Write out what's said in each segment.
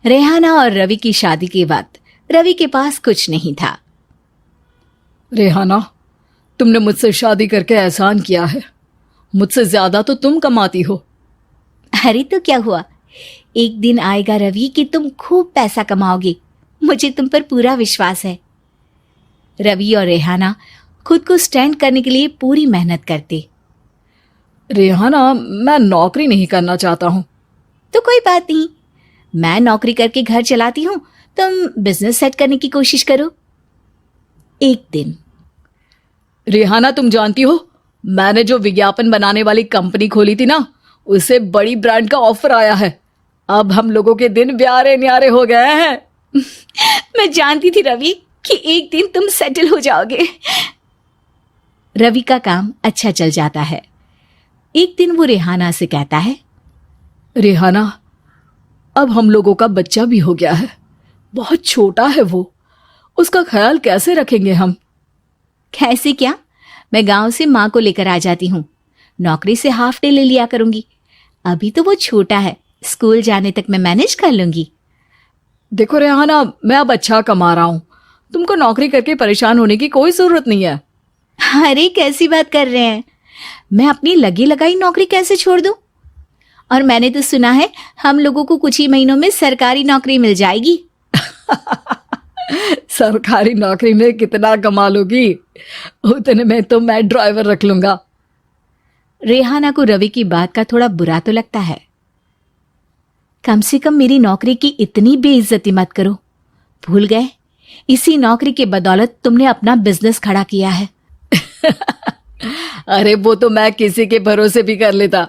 रेहाना और रवि की शादी के वक्त रवि के पास कुछ नहीं था। रेहाना, तुमने मुझसे शादी करके एहसान किया है। मुझसे ज्यादा तो तुम कमाती हो। अरे तो क्या हुआ, एक दिन आएगा रवि कि तुम खूब पैसा कमाओगे। मुझे तुम पर पूरा विश्वास है। रवि और रेहाना खुद को स्टैंड करने के लिए पूरी मेहनत करते। रेहाना, मैं नौकरी नहीं करना चाहता हूँ। तो कोई बात नहीं, मैं नौकरी करके घर चलाती हूँ, तुम बिजनेस सेट करने की कोशिश करो। एक दिन। रेहाना, तुम जानती हो, मैंने जो विज्ञापन बनाने वाली कंपनी खोली थी ना, उसे बड़ी ब्रांड का ऑफर आया है। अब हम लोगों के दिन ब्यारे न्यारे हो गए हैं। मैं जानती थी रवि कि एक दिन तुम सेटल हो जाओगे। रवि का काम अच्छा चल जाता है। एक दिन वो रेहाना से कहता है, रेहाना, अब हम लोगों का बच्चा भी हो गया है। बहुत छोटा है वो, उसका ख्याल कैसे रखेंगे हम? कैसे क्या, मैं गांव से माँ को लेकर आ जाती हूँ। नौकरी से हाफ डे ले लिया करूंगी। अभी तो वो छोटा है, स्कूल जाने तक मैं मैनेज कर लूंगी। देखो रेहाना, मैं अब अच्छा कमा रहा हूँ। तुमको नौकरी करके परेशान होने की कोई जरूरत नहीं है। अरे कैसी बात कर रहे हैं, मैं अपनी लगी लगाई नौकरी कैसे छोड़ दूं? और मैंने तो सुना है हम लोगों को कुछ ही महीनों में सरकारी नौकरी मिल जाएगी। सरकारी नौकरी में कितना कमा लोगी? उतने में तो मैं ड्राइवर रख लूंगा। रेहाना को रवि की बात का थोड़ा बुरा तो लगता है। कम से कम मेरी नौकरी की इतनी बेइज्जती मत करो। भूल गए, इसी नौकरी के बदौलत तुमने अपना बिजनेस खड़ा किया है। अरे वो तो मैं किसी के भरोसे भी कर लेता।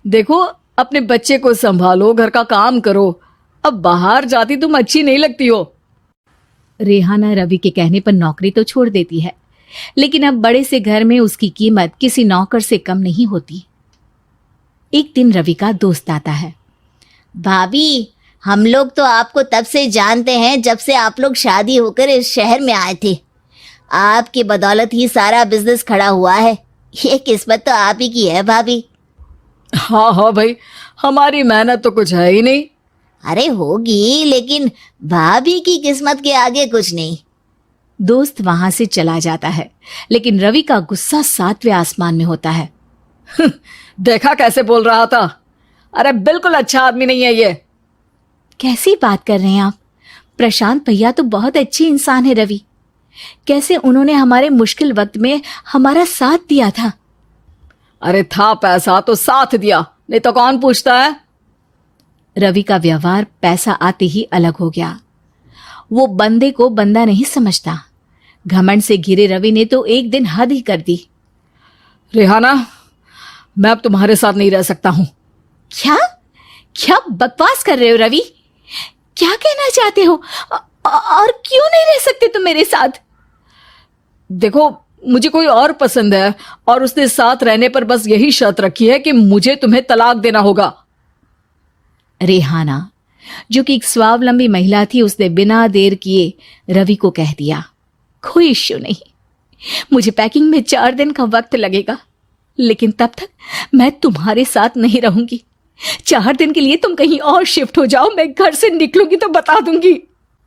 देखो, अपने बच्चे को संभालो, घर का काम करो। अब बाहर जाती तुम अच्छी नहीं लगती हो। रेहाना रवि के कहने पर नौकरी तो छोड़ देती है, लेकिन अब बड़े से घर में उसकी कीमत किसी नौकर से कम नहीं होती। एक दिन रवि का दोस्त आता है। भाभी, हम लोग तो आपको तब से जानते हैं जब से आप लोग शादी होकर इस शहर में आए थे। आपकी बदौलत ही सारा बिजनेस खड़ा हुआ है। ये किस्मत तो आप ही की है भाभी। हाँ हाँ भाई, हमारी मेहनत तो कुछ है ही नहीं। अरे होगी, लेकिन भाभी की किस्मत के आगे कुछ नहीं। दोस्त वहां से चला जाता है, लेकिन रवि का गुस्सा 7वें आसमान में होता है। देखा कैसे बोल रहा था? अरे बिल्कुल अच्छा आदमी नहीं है ये। कैसी बात कर रहे हैं आप? प्रशांत भैया तो बहुत अच्छे इंसान है रवि। कैसे उन्होंने हमारे मुश्किल वक्त में हमारा साथ दिया था। अरे था पैसा तो साथ दिया, नहीं तो कौन पूछता है? रवि का व्यवहार पैसा आते ही अलग हो गया। वो बंदे को बंदा नहीं समझता। घमंड से घिरे रवि ने तो एक दिन हद ही कर दी। रेहाना, मैं अब तुम्हारे साथ नहीं रह सकता हूं। क्या क्या बकवास कर रहे हो रवि? क्या कहना चाहते हो? और क्यों नहीं रह सकते तुम मेरे साथ? देखो, मुझे कोई और पसंद है और उसने साथ रहने पर बस यही शर्त रखी है कि मुझे तुम्हें तलाक देना होगा। रेहाना, जो कि एक स्वावलंबी महिला थी, उसने बिना देर किए रवि को कह दिया, कोई इश्यू नहीं, मुझे पैकिंग में 4 दिन का वक्त लगेगा, लेकिन तब तक मैं तुम्हारे साथ नहीं रहूंगी। 4 दिन के लिए तुम कहीं और शिफ्ट हो जाओ, मैं घर से निकलूंगी तो बता दूंगी।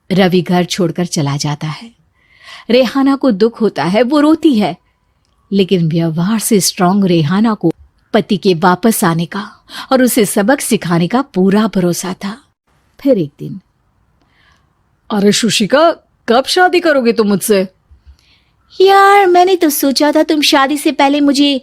रवि घर छोड़कर चला जाता है। रेहाना को दुख होता है, वो रोती है, लेकिन व्यवहार से स्ट्रांग रेहाना को पति के वापस आने का और उसे सबक सिखाने का पूरा भरोसा था। फिर एक दिन, अरे शुशिका, कब शादी करोगे तुम मुझसे? यार मैंने तो सोचा था तुम शादी से पहले मुझे